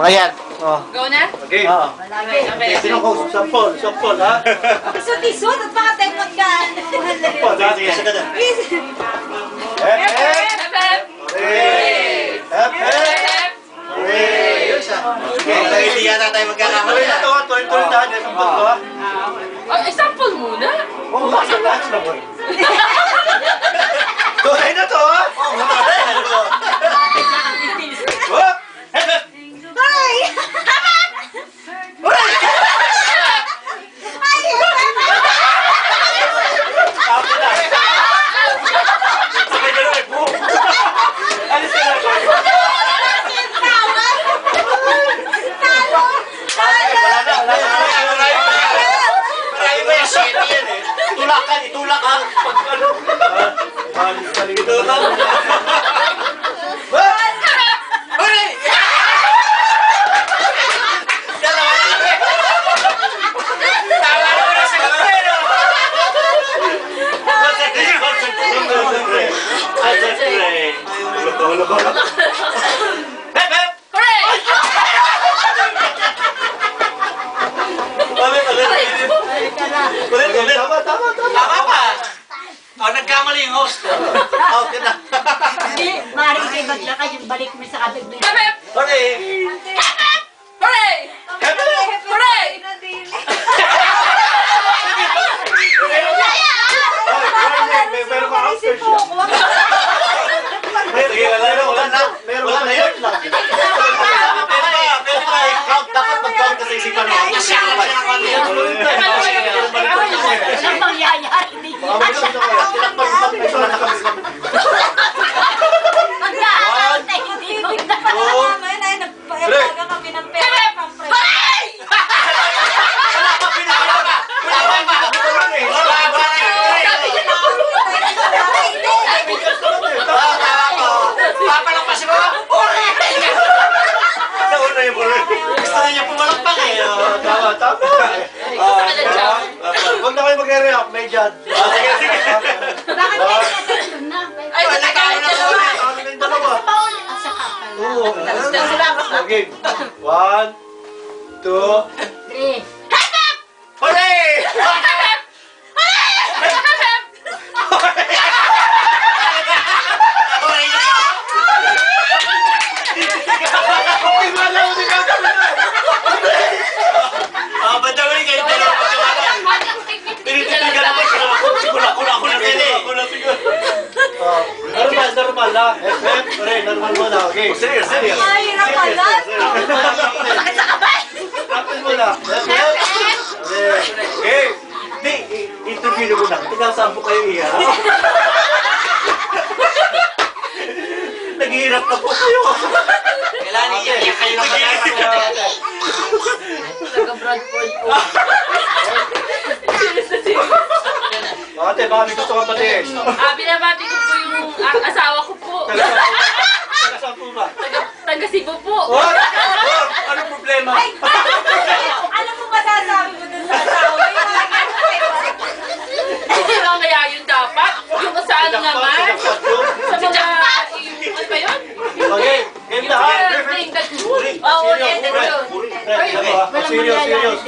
Mga yan. Oh. Go na? Okay. Oo. Okay. Sino ko? Sampol, ha? Isot-isot at baka tayo magkaan. Sampol, ha? Sige, sige na. Hep, hep. Hep, Hooray! Hep, hep. Hooray! Yun siya. Okay, hindi yata tayo magkakamali na to. Tuloy-tuloy na. Sampol to, ha? Oh, example muna. Oo, bakit na? Sino po? Tuloy na to, ha? Oo, muna na. Hop! Hep, hep. Ay! Hooray! Apo na. Sabay ka na, boom! Alis ka na. Marami ba yung shit yan eh? Itulak ka. Pag ano? Alis ka na. Itulak. Hooray! Dalawa na kami. Tawa na na sa gupero. Concentrate. Hulog. Hep, hep. Hooray! Ulit. Tama pa. Nagkamali yung host. Out ka na. Hindi, maaaring kayo maglakad yung balik mo sa kabig na Hep, hep! Okay. Hooray! Hep, hep. Hooray! Meron ka after siya. Wala na yun lang. Pwede ba i-count? Dapat mag-count kasi isipan mo. Walang mangyayari. Hindi Maglaan na hindi mo naman ay nagpayapaga kami ng pera. Hooray! Papalakpasin mo! Nauna yung bulan. Gusto na niya pumalakpak eh. Tama. Huwag na kayo mag-react, may dyan. Sige. Bakit kayo natin na? Ay, natagalit na naman. Ano na yung dalawa? Sa kapal. Oo. Okay. 1, 2, 3. hooray! Normal lang. Normal mo lang. Okay. Serious. Ay, hirap pala. Sakit sa kamay! Tapos mo lang. Okay. Hindi, interview mo na. Tinasaan po kayo iya. Naghihirap na po kayo. Kailangan iiyak kayo ng mag-iisip. Taga-Bradford po. Ate, baka may gusto kang batiin. Binabati ko po yung asawa ko po. Taga-saan po ba? Taga Cebu po. What? Anong problema? Ano mo masasabi mo dun sa asawa? Hindi lang kaya yun dapat. Yung saan naman. Sa mga... Ano ba yun? Okay, game na ha. Playing the cool. Oo, yan na yun. Walang Serious.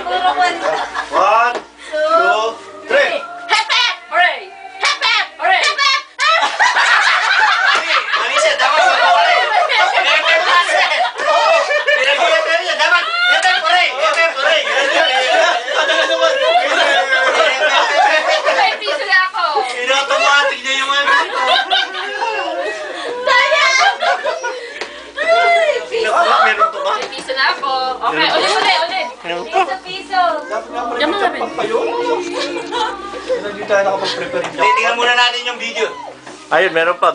Puro kwento. 1, 2, 3. Hep, hep! Hooray! Hep, hep! Hooray! Manisa, dapat mag-hooray. Pinag-hooray niya, dapat. Hooray! Hooray! May piso na ako. Automatic niya yung ano. Meron to ba? May piso na ako. Okay, ulit. Piso. Dapat nga pala pa yun. Hindi tayo nakapag-prepare. Tingnan muna natin yung video. Ayun, meron pa.